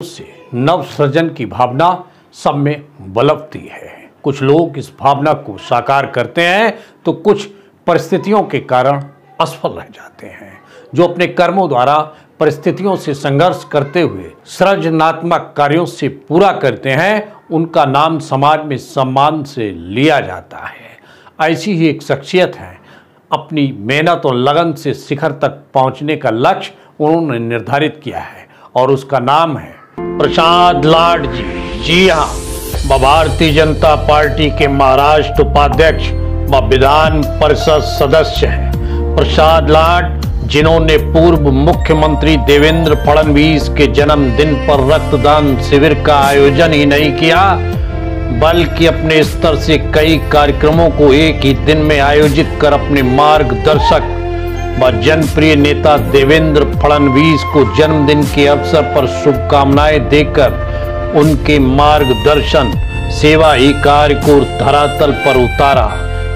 से नव सृजन की भावना सब में बलकती है। कुछ लोग इस भावना को साकार करते हैं तो कुछ परिस्थितियों के कारण असफल रह जाते हैं। जो अपने कर्मों द्वारा परिस्थितियों से संघर्ष करते हुए सृजनात्मक कार्यों से पूरा करते हैं, उनका नाम समाज में सम्मान से लिया जाता है। ऐसी ही एक शख्सियत है, अपनी मेहनत और लगन से शिखर तक पहुंचने का लक्ष्य उन्होंने निर्धारित किया है और उसका नाम है प्रसाद लाड जी। जी हाँ, वह भारतीय जनता पार्टी के महाराष्ट्र उपाध्यक्ष व विधान परिषद सदस्य हैं। प्रसाद लाड, जिन्होंने पूर्व मुख्यमंत्री देवेंद्र फडणवीस के जन्मदिन पर रक्तदान शिविर का आयोजन ही नहीं किया, बल्कि अपने स्तर से कई कार्यक्रमों को एक ही दिन में आयोजित कर अपने मार्गदर्शक व जनप्रिय नेता देवेंद्र फडणवीस को जन्मदिन के अवसर पर शुभकामनाएं देकर उनके मार्गदर्शन सेवा ही कार्य को धरातल पर उतारा।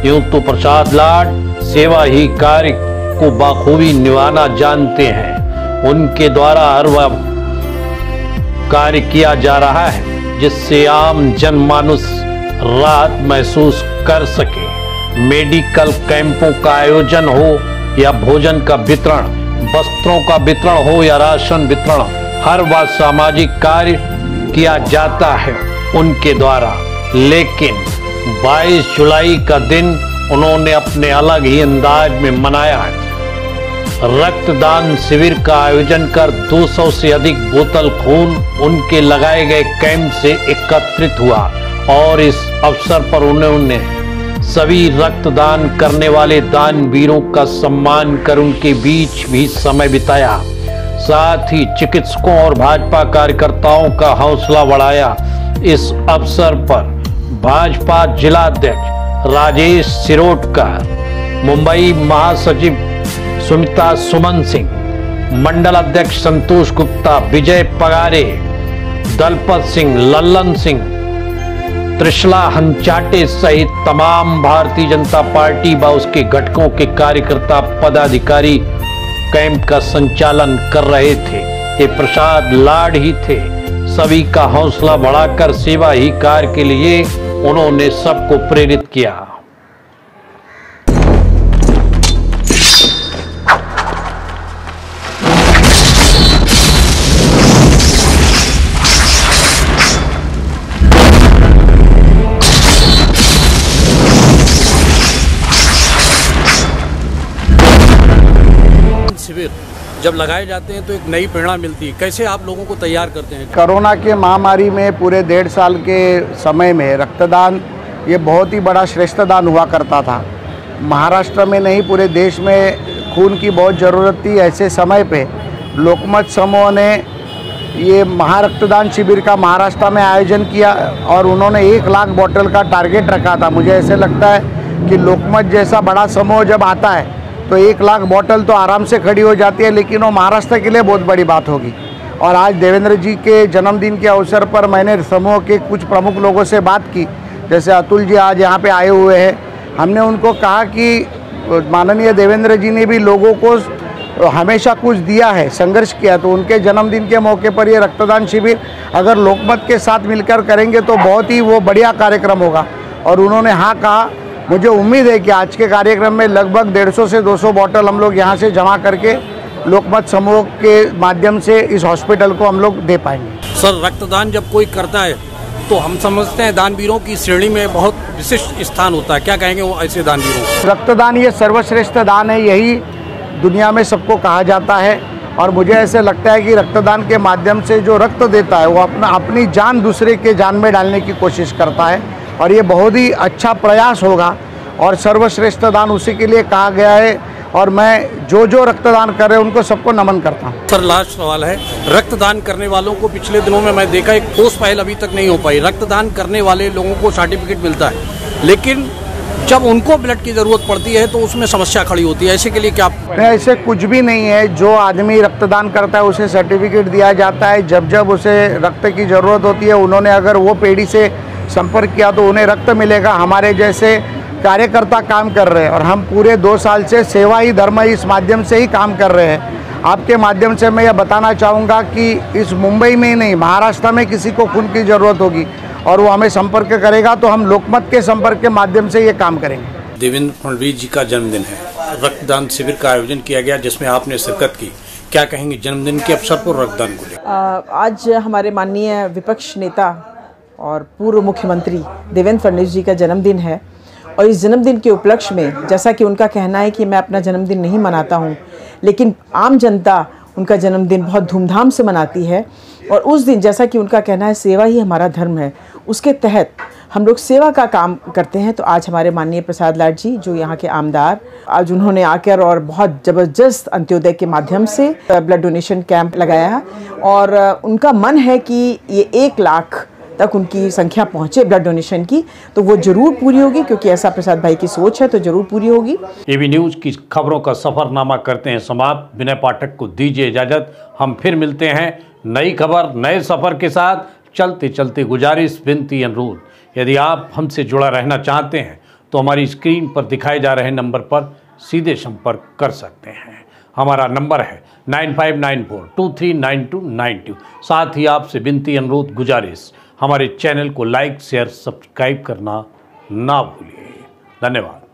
यूं तो प्रसाद लाड सेवा ही कार्य को बखूबी निभाना जानते हैं। उनके द्वारा हर वह कार्य किया जा रहा है जिससे आम जनमानस राहत महसूस कर सके। मेडिकल कैंपों का आयोजन हो या भोजन का वितरण, वस्त्रों का वितरण हो या राशन वितरण, हर वह सामाजिक कार्य किया जाता है उनके द्वारा। लेकिन 22 जुलाई का दिन उन्होंने अपने अलग ही अंदाज में मनाया है। रक्तदान शिविर का आयोजन कर 200 से अधिक बोतल खून उनके लगाए गए कैंप से एकत्रित हुआ और इस अवसर पर उन्होंने सभी रक्तदान करने वाले दानवीरों का सम्मान कर उनके बीच भी समय बिताया। साथ ही चिकित्सकों और भाजपा कार्यकर्ताओं का हौसला बढ़ाया। इस अवसर पर भाजपा जिलाध्यक्ष राजेश सिरोडकर, मुंबई महासचिव सुमिता सुमन सिंह, मंडल अध्यक्ष संतोष गुप्ता, विजय पगारे, दलपत सिंह, लल्लन सिंह, त्रिशला हंचाटे सहित तमाम भारतीय जनता पार्टी व उसके घटकों के कार्यकर्ता पदाधिकारी कैंप का संचालन कर रहे थे। ये प्रसाद लाड ही थे। सभी का हौसला बढ़ाकर सेवा ही कार्य के लिए उन्होंने सबको प्रेरित किया। शिविर जब लगाए जाते हैं तो एक नई प्रेरणा मिलती है। कैसे आप लोगों को तैयार करते हैं? कोरोना के महामारी में पूरे 1.5 साल के समय में रक्तदान ये बहुत ही बड़ा श्रेष्ठ दान हुआ करता था। महाराष्ट्र में नहीं, पूरे देश में खून की बहुत ज़रूरत थी। ऐसे समय पे लोकमत समूह ने ये महारक्तदान शिविर का महाराष्ट्र में आयोजन किया और उन्होंने 1 लाख बोतल का टारगेट रखा था। मुझे ऐसे लगता है कि लोकमत जैसा बड़ा समूह जब आता है तो 1 लाख बोतल तो आराम से खड़ी हो जाती है, लेकिन वो महाराष्ट्र के लिए बहुत बड़ी बात होगी। और आज देवेंद्र जी के जन्मदिन के अवसर पर मैंने समूह के कुछ प्रमुख लोगों से बात की, जैसे अतुल जी आज यहाँ पे आए हुए हैं। हमने उनको कहा कि माननीय देवेंद्र जी ने भी लोगों को हमेशा कुछ दिया है, संघर्ष किया, तो उनके जन्मदिन के मौके पर ये रक्तदान शिविर अगर लोकमत के साथ मिलकर करेंगे तो बहुत ही वो बढ़िया कार्यक्रम होगा। और उन्होंने हाँ कहा। मुझे उम्मीद है कि आज के कार्यक्रम में लगभग 150 से 200 बोतल हम लोग यहाँ से जमा करके लोकमत समूह के माध्यम से इस हॉस्पिटल को हम लोग दे पाएंगे। सर, रक्तदान जब कोई करता है तो हम समझते हैं दानवीरों की श्रेणी में बहुत विशिष्ट स्थान होता है। क्या कहेंगे वो ऐसे दानवीरों? रक्तदान ये सर्वश्रेष्ठ दान है, यही दुनिया में सबको कहा जाता है। और मुझे ऐसे लगता है कि रक्तदान के माध्यम से जो रक्त देता है वो अपनी जान दूसरे के जान में डालने की कोशिश करता है और ये बहुत ही अच्छा प्रयास होगा और सर्वश्रेष्ठ दान उसी के लिए कहा गया है। और मैं जो रक्तदान कर रहे हैं उनको सबको नमन करता हूँ। सर, लास्ट सवाल है, रक्तदान करने वालों को पिछले दिनों में मैं देखा एक ठोस पहल अभी तक नहीं हो पाई। रक्तदान करने वाले लोगों को सर्टिफिकेट मिलता है, लेकिन जब उनको ब्लड की ज़रूरत पड़ती है तो उसमें समस्या खड़ी होती है। ऐसे के लिए क्या? ऐसे कुछ भी नहीं है। जो आदमी रक्तदान करता है उसे सर्टिफिकेट दिया जाता है। जब उसे रक्त की ज़रूरत होती है, उन्होंने अगर वो पेढ़ी से संपर्क किया तो उन्हें रक्त मिलेगा। हमारे जैसे कार्यकर्ता काम कर रहे हैं और हम पूरे 2 साल से सेवा ही धर्म इस माध्यम से ही काम कर रहे हैं। आपके माध्यम से मैं यह बताना चाहूँगा कि इस मुंबई में ही नहीं, महाराष्ट्र में किसी को खून की ज़रूरत होगी और वो हमें संपर्क करेगा तो हम लोकमत के संपर्क के माध्यम से ये काम करेंगे। देवेंद्र फडणवीस जी का जन्मदिन है, रक्तदान शिविर का आयोजन किया गया जिसमें आपने शिरकत की, क्या कहेंगे जन्मदिन के अवसर पर रक्तदान को लेकर? आज हमारे माननीय विपक्ष नेता और पूर्व मुख्यमंत्री देवेंद्र फडणवीस जी का जन्मदिन है और इस जन्मदिन के उपलक्ष्य में, जैसा कि उनका कहना है कि मैं अपना जन्मदिन नहीं मनाता हूं, लेकिन आम जनता उनका जन्मदिन बहुत धूमधाम से मनाती है और उस दिन, जैसा कि उनका कहना है, सेवा ही हमारा धर्म है, उसके तहत हम लोग सेवा का काम करते हैं। तो आज हमारे माननीय प्रसाद लाड जी, जो यहाँ के आमदार, आज उन्होंने आकर और बहुत ज़बरदस्त अंत्योदय के माध्यम से ब्लड डोनेशन कैंप लगाया है और उनका मन है कि ये 1 लाख तक उनकी संख्या पहुंचे ब्लड डोनेशन की, तो वो जरूर पूरी होगी, क्योंकि ऐसा प्रसाद भाई की सोच है, तो जरूर पूरी होगी। एबी न्यूज़ की खबरों का सफरनामा करते हैं समाप्त। विनय पाठक को दीजिए इजाजत। हम फिर मिलते हैं नई खबर, नए सफर के साथ। चलते चलते गुजारिश, विनती, अनुरोध, यदि आप हमसे जुड़ा रहना चाहते हैं तो हमारी स्क्रीन पर दिखाए जा रहे नंबर पर सीधे संपर्क कर सकते हैं। हमारा नंबर है 9594239292। साथ ही आपसे विनती, अनुरोध, गुजारिश, हमारे चैनल को लाइक, शेयर, सब्सक्राइब करना ना भूलिए। धन्यवाद।